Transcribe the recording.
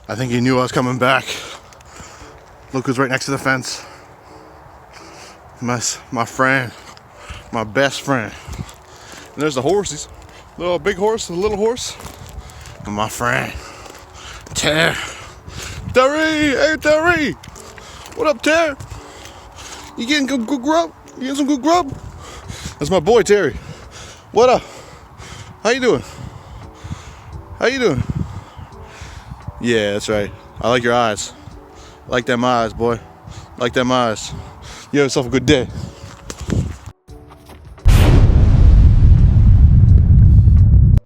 I think he knew I was coming back. Look who's right next to the fence. My friend, my best friend. And there's the horses. Little big horse, the little horse. And my friend, Terry. Hey Terry! What up, Terry? You getting good grub? You getting some good grub? That's my boy Terry. What up? How you doing? How you doing? Yeah, that's right. I like your eyes. I like them eyes, boy. I like them eyes. You have yourself a good day.